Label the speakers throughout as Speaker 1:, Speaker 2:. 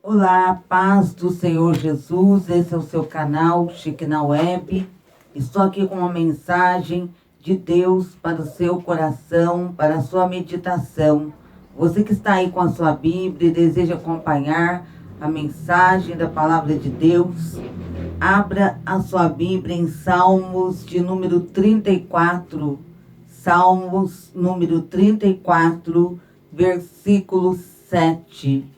Speaker 1: Olá, paz do Senhor Jesus, esse é o seu canal Shekinah Web. Estou aqui com uma mensagem de Deus para o seu coração, para a sua meditação. Você que está aí com a sua Bíblia e deseja acompanhar a mensagem da palavra de Deus, abra a sua Bíblia em Salmos de número 34, Salmos número 34, versículo 7.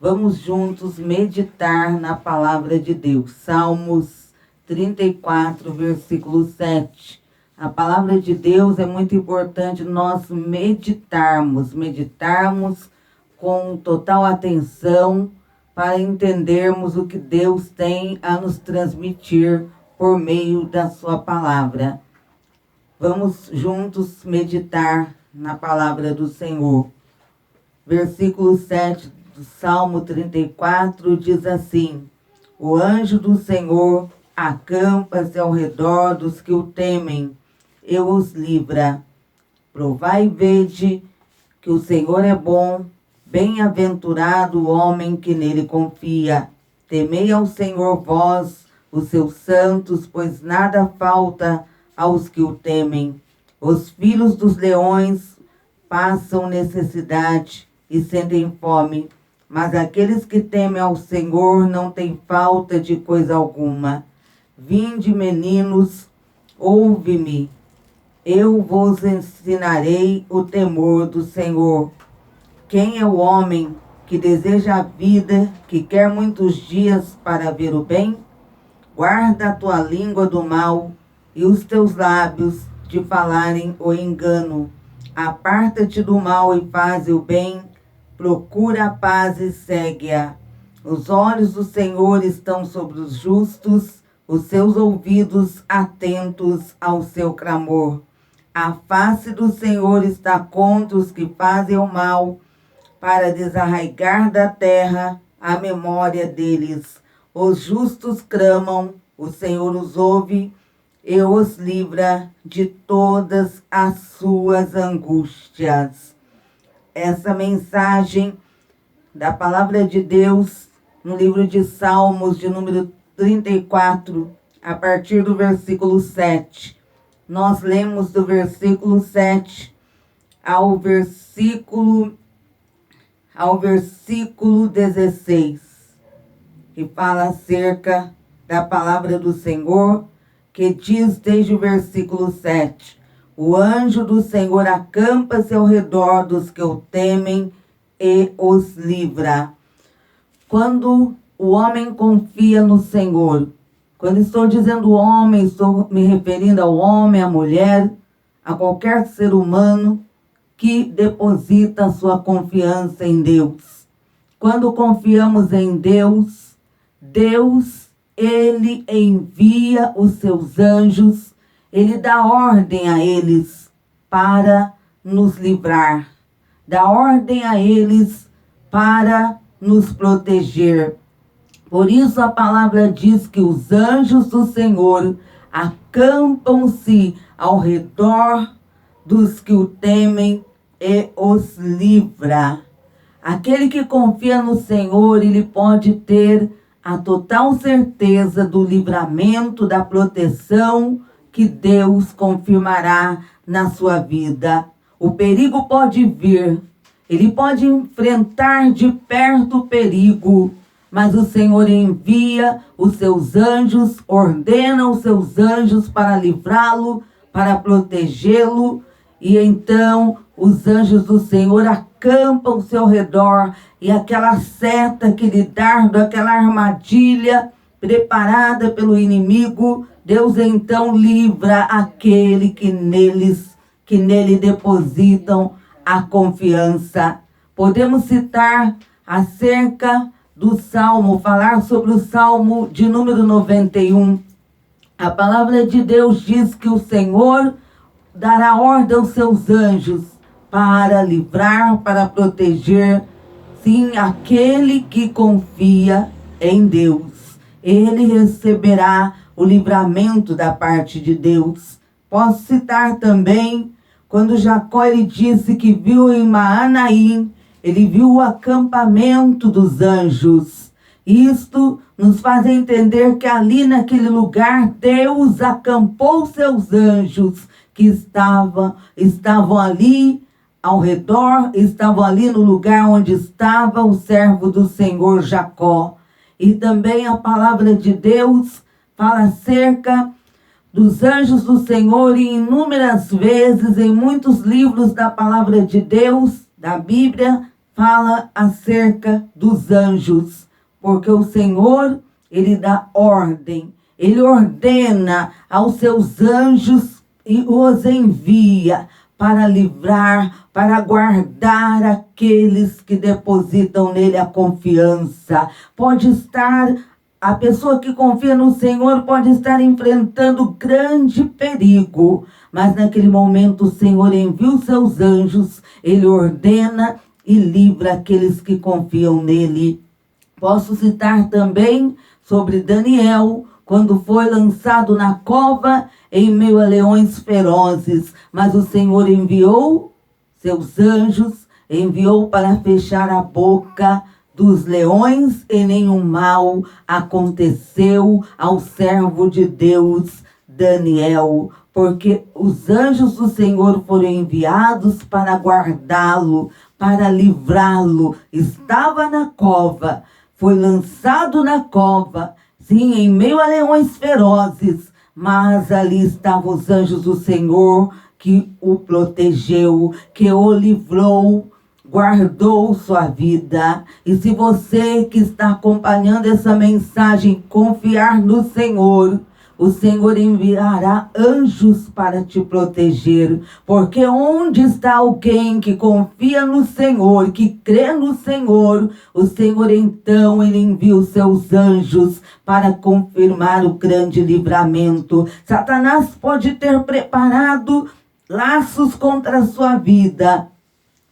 Speaker 1: Vamos juntos meditar na palavra de Deus. Salmos 34, versículo 7. A palavra de Deus é muito importante nós meditarmos com total atenção para entendermos o que Deus tem a nos transmitir por meio da sua palavra. Vamos juntos meditar na palavra do Senhor. Versículo 7 do Salmo 34 diz assim: o anjo do Senhor acampa-se ao redor dos que o temem, e os livra. Provai e vede que o Senhor é bom, bem-aventurado o homem que nele confia. Temei ao Senhor vós, os seus santos, pois nada falta aos que o temem. Os filhos dos leões passam necessidade e sentem fome, mas aqueles que temem ao Senhor não têm falta de coisa alguma. Vinde, meninos, ouve-me, eu vos ensinarei o temor do Senhor. Quem é o homem que deseja a vida, que quer muitos dias para ver o bem? Guarda a tua língua do mal e os teus lábios de falarem o engano. Aparta-te do mal e faze o bem, procura a paz e segue-a. Os olhos do Senhor estão sobre os justos, os seus ouvidos atentos ao seu clamor. A face do Senhor está contra os que fazem o mal, para desarraigar da terra a memória deles. Os justos clamam, o Senhor os ouve e os livra de todas as suas angústias. Essa mensagem da palavra de Deus no livro de Salmos de número 34, a partir do versículo 7. Nós lemos do versículo 7 ao versículo 16, que fala acerca da palavra do Senhor, que diz desde o versículo 7: o anjo do Senhor acampa-se ao redor dos que o temem e os livra. Quando o homem confia no Senhor, quando estou dizendo homem, estou me referindo ao homem, à mulher, a qualquer ser humano que deposita a sua confiança em Deus. Quando confiamos em Deus, Ele envia os seus anjos, Ele dá ordem a eles para nos livrar, dá ordem a eles para nos proteger. Por isso a palavra diz que os anjos do Senhor acampam-se ao redor dos que o temem e os livra. Aquele que confia no Senhor, ele pode ter a total certeza do livramento, da proteção que Deus confirmará na sua vida. O perigo pode vir, ele pode enfrentar de perto o perigo, mas o Senhor envia os seus anjos, ordena os seus anjos para livrá-lo, para protegê-lo, e então os anjos do Senhor acampam ao seu redor, e aquela seta, aquele dardo, aquela armadilha preparada pelo inimigo, Deus então livra aquele que nele depositam a confiança. Podemos citar acerca do Salmo, falar sobre o Salmo de número 91. A palavra de Deus diz que o Senhor dará ordem aos seus anjos para livrar, para proteger, sim, aquele que confia em Deus. Ele receberá o livramento da parte de Deus. Posso citar também quando Jacó ele disse que viu em Maanaim, ele viu o acampamento dos anjos. Isto nos faz entender que ali naquele lugar Deus acampou seus anjos que estavam ali ao redor, estavam ali no lugar onde estava o servo do Senhor Jacó. E também a palavra de Deus fala acerca dos anjos do Senhor e inúmeras vezes em muitos livros da palavra de Deus, da Bíblia, fala acerca dos anjos. Porque o Senhor, Ele dá ordem, Ele ordena aos seus anjos e os envia para livrar, para guardar aqueles que depositam nele a confiança. A pessoa que confia no Senhor pode estar enfrentando grande perigo, mas naquele momento o Senhor envia os seus anjos, Ele ordena e livra aqueles que confiam nele. Posso citar também sobre Daniel, quando foi lançado na cova em meio a leões ferozes, mas o Senhor enviou seus anjos, enviou para fechar a boca dos leões e nenhum mal aconteceu ao servo de Deus Daniel, porque os anjos do Senhor foram enviados para guardá-lo, para livrá-lo. Estava na cova, foi lançado na cova, sim, em meio a leões ferozes, mas ali estavam os anjos do Senhor que o protegeu, que o livrou, guardou sua vida. E se você que está acompanhando essa mensagem confiar no Senhor, o Senhor enviará anjos para te proteger. Porque onde está alguém que confia no Senhor, que crê no Senhor, o Senhor então Ele envia os seus anjos para confirmar o grande livramento. Satanás pode ter preparado laços contra a sua vida,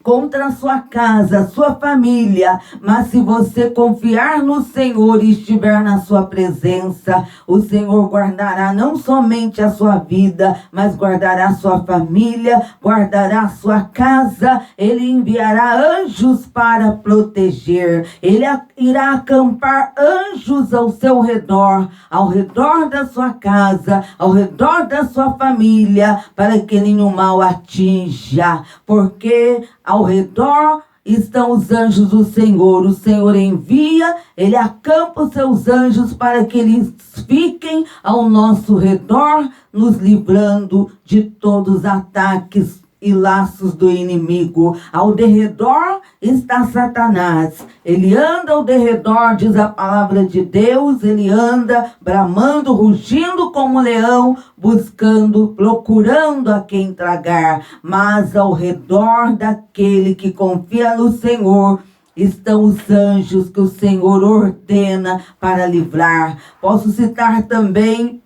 Speaker 1: contra a sua casa, sua família, mas se você confiar no Senhor e estiver na sua presença, o Senhor guardará não somente a sua vida, mas guardará a sua família, guardará a sua casa. Ele enviará anjos para proteger, Ele irá acampar anjos ao seu redor, ao redor da sua casa, ao redor da sua família, para que nenhum mal atinja, porque ao redor estão os anjos do Senhor. O Senhor envia, Ele acampa os seus anjos para que eles fiquem ao nosso redor, nos livrando de todos os ataques e laços do inimigo. Ao derredor está Satanás. Ele anda ao derredor, diz a palavra de Deus, ele anda bramando, rugindo como leão, buscando, procurando a quem tragar. Mas ao redor daquele que confia no Senhor estão os anjos que o Senhor ordena para livrar. Posso citar também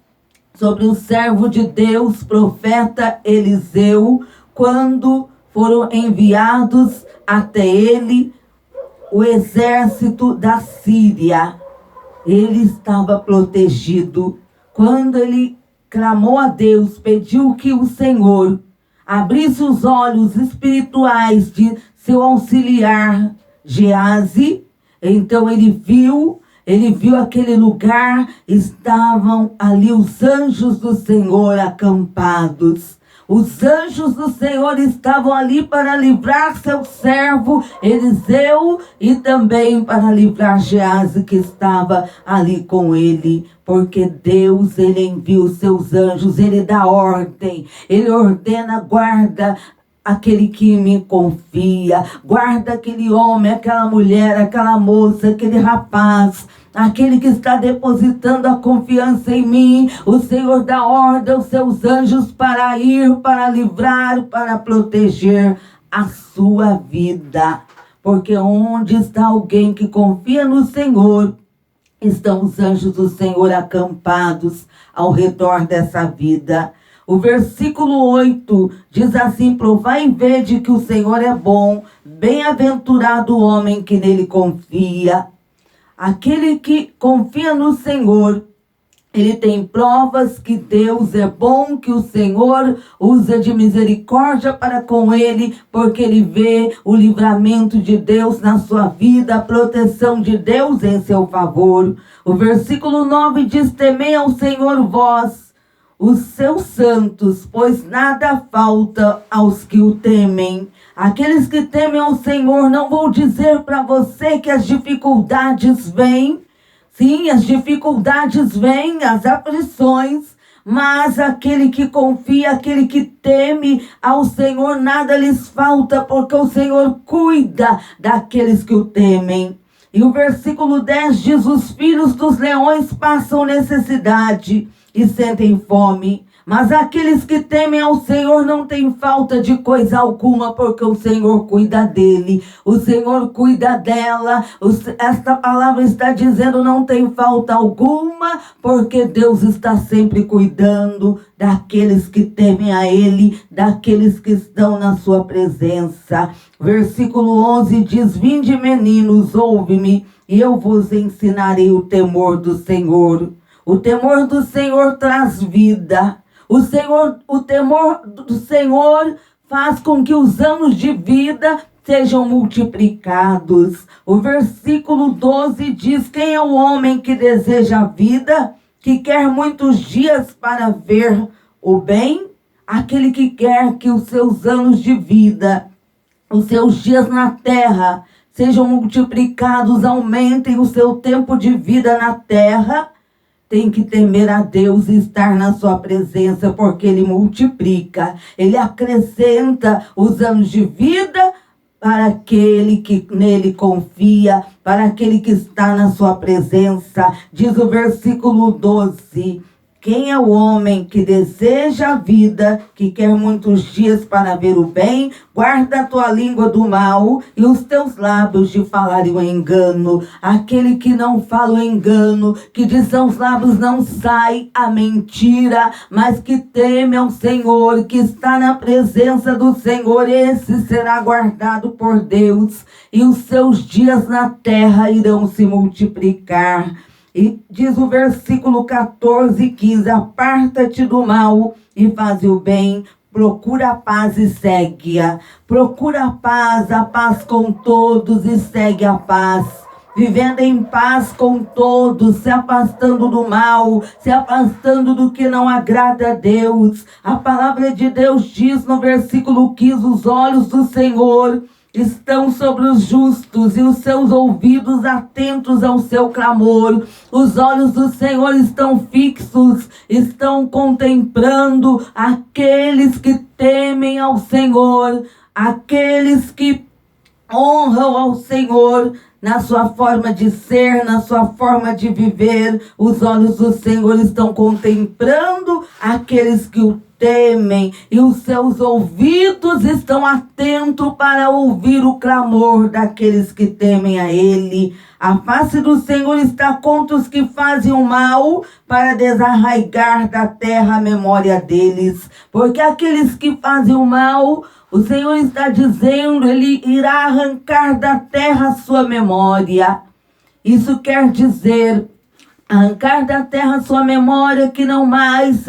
Speaker 1: sobre o servo de Deus, profeta Eliseu, quando foram enviados até ele o exército da Síria. Ele estava protegido. Quando ele clamou a Deus, pediu que o Senhor abrisse os olhos espirituais de seu auxiliar Geazi, então ele viu aquele lugar, estavam ali os anjos do Senhor acampados. Os anjos do Senhor estavam ali para livrar seu servo Eliseu e também para livrar Geazi que estava ali com ele. Porque Deus, Ele envia os seus anjos, Ele dá ordem, Ele ordena, guarda aquele que me confia, guarda aquele homem, aquela mulher, aquela moça, aquele rapaz, aquele que está depositando a confiança em mim. O Senhor dá ordem aos seus anjos para ir, para livrar, para proteger a sua vida. Porque onde está alguém que confia no Senhor, estão os anjos do Senhor acampados ao redor dessa vida. O versículo 8 diz assim: provai e vede que o Senhor é bom, bem-aventurado o homem que nele confia. Aquele que confia no Senhor, Ele tem provas que Deus é bom, que o Senhor usa de misericórdia para com ele, porque ele vê o livramento de Deus na sua vida, a proteção de Deus em seu favor. O versículo 9 diz: temei ao Senhor vós, os seus santos, pois nada falta aos que o temem. Aqueles que temem ao Senhor, não vou dizer para você que as dificuldades vêm. Sim, as dificuldades vêm, as aflições, mas aquele que confia, aquele que teme ao Senhor, nada lhes falta, porque o Senhor cuida daqueles que o temem. E o versículo 10 diz: os filhos dos leões passam necessidade e sentem fome, mas aqueles que temem ao Senhor não têm falta de coisa alguma, porque o Senhor cuida dele, o Senhor cuida dela. Esta palavra está dizendo: não tem falta alguma, porque Deus está sempre cuidando daqueles que temem a ele, daqueles que estão na sua presença. Versículo 11 diz: vinde, meninos, ouve-me, e eu vos ensinarei o temor do Senhor. O temor do Senhor traz vida. O temor do Senhor faz com que os anos de vida sejam multiplicados. O versículo 12 diz: quem é o homem que deseja a vida, que quer muitos dias para ver o bem? Aquele que quer que os seus anos de vida, os seus dias na terra, sejam multiplicados, aumentem o seu tempo de vida na terra, tem que temer a Deus e estar na sua presença, porque ele multiplica, ele acrescenta os anos de vida para aquele que nele confia, para aquele que está na sua presença. Diz o versículo 12: quem é o homem que deseja a vida, que quer muitos dias para ver o bem? Guarda a tua língua do mal e os teus lábios de falarem o engano. Aquele que não fala o engano, que de seus lábios não sai a mentira, mas que teme ao Senhor, que está na presença do Senhor, esse será guardado por Deus, e os seus dias na terra irão se multiplicar. E diz o versículo 14 e 15: aparta-te do mal e faz o bem, procura a paz e segue-a. Procura a paz com todos e segue a paz. Vivendo em paz com todos, se afastando do mal, se afastando do que não agrada a Deus. A palavra de Deus diz no versículo 15: os olhos do Senhor estão sobre os justos e os seus ouvidos atentos ao seu clamor. Os olhos do Senhor estão fixos, estão contemplando aqueles que temem ao Senhor, aqueles que honram ao Senhor na sua forma de ser, na sua forma de viver. Os olhos do Senhor estão contemplando aqueles que o temem, e os seus ouvidos estão atentos para ouvir o clamor daqueles que temem a ele. A face do Senhor está contra os que fazem o mal, para desarraigar da terra a memória deles. Porque aqueles que fazem o mal, o Senhor está dizendo, ele irá arrancar da terra a sua memória. Isso quer dizer arrancar da terra sua memória, que não mais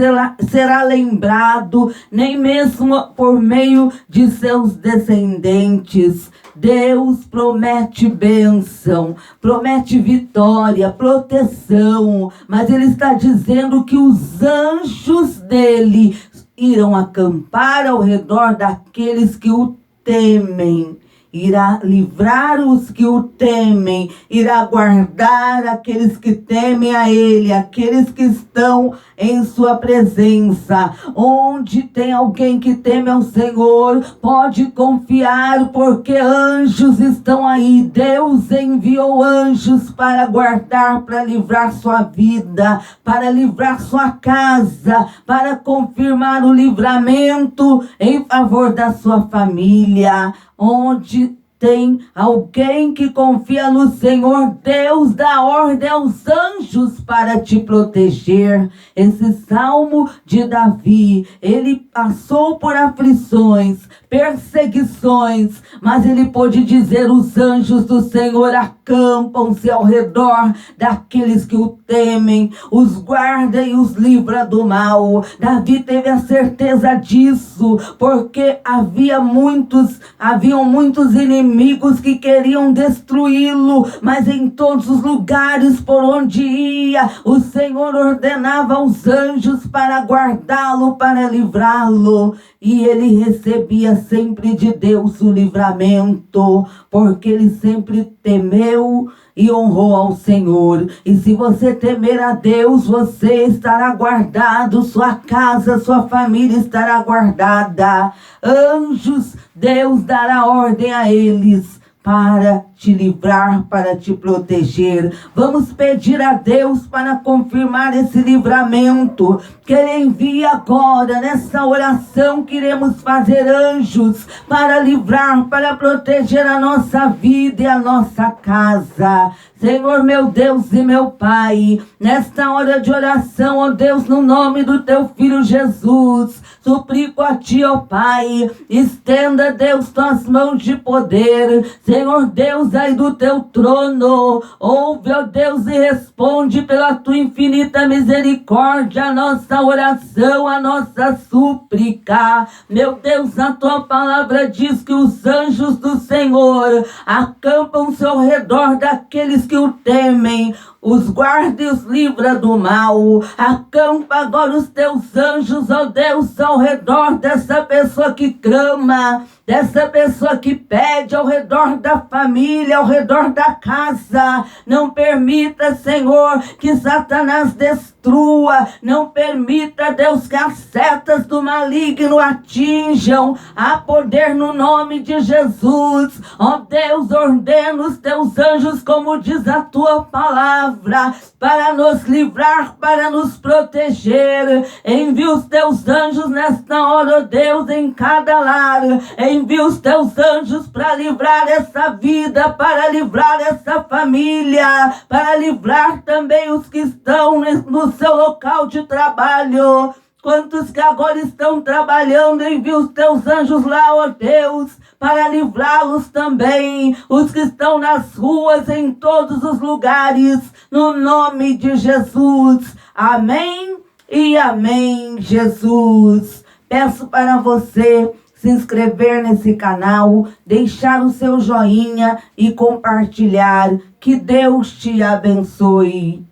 Speaker 1: será lembrado, nem mesmo por meio de seus descendentes. Deus promete bênção, promete vitória, proteção, mas ele está dizendo que os anjos dele irão acampar ao redor daqueles que o temem. Irá livrar os que o temem, irá guardar aqueles que temem a ele, aqueles que estão em sua presença. Onde tem alguém que teme ao Senhor, pode confiar, porque anjos estão aí. Deus enviou anjos para guardar, para livrar sua vida, para livrar sua casa, para confirmar o livramento em favor da sua família. Onde tem alguém que confia no Senhor, Deus dá ordem aos anjos para te proteger. Esse salmo de Davi, ele passou por aflições, perseguições, mas ele pôde dizer: os anjos do Senhor acampam-se ao redor daqueles que o temem, os guarda e os livra do mal. Davi teve a certeza disso, porque haviam muitos inimigos que queriam destruí-lo, mas em todos os lugares por onde ia, o Senhor ordenava aos anjos para guardá-lo, para livrá-lo, e ele recebia sempre de Deus o livramento, porque ele sempre temeu e honrou ao Senhor. E se você temer a Deus, você estará guardado, sua casa, sua família estará guardada. Anjos, Deus dará ordem a eles para te livrar, para te proteger. Vamos pedir a Deus para confirmar esse livramento, que Ele envie agora, nessa oração que iremos fazer, anjos para livrar, para proteger a nossa vida e a nossa casa. Senhor, meu Deus e meu Pai, nesta hora de oração, ó Deus, no nome do Teu Filho Jesus, suplico a Ti, ó Pai, estenda, Deus, Tuas mãos de poder. Senhor Deus, aí do Teu trono, ouve, ó Deus, e responde pela Tua infinita misericórdia a nossa oração, a nossa súplica. Meu Deus, a Tua palavra diz que os anjos do Senhor acampam-se ao redor daqueles que o temem, os guarda e os livra do mal. Acampa agora os Teus anjos, ó Deus, ao redor dessa pessoa que clama, dessa pessoa que pede, ao redor da família, ao redor da casa. Não permita, Senhor, que Satanás destrua. Não permita, Deus, que as setas do maligno atinjam. Há poder no nome de Jesus. Ó Deus, ordena os Teus anjos, como diz a Tua palavra, para nos livrar, para nos proteger. Envia os Teus anjos nesta hora, ó Deus, em cada lar. Envia os Teus anjos para livrar essa vida, para livrar essa família, para livrar também os que estão no seu local de trabalho. Quantos que agora estão trabalhando, envia os Teus anjos lá, ó Deus, para livrá-los também. Os que estão nas ruas, em todos os lugares, no nome de Jesus. Amém e amém, Jesus. Peço para você se inscrever nesse canal, deixar o seu joinha e compartilhar. Que Deus te abençoe.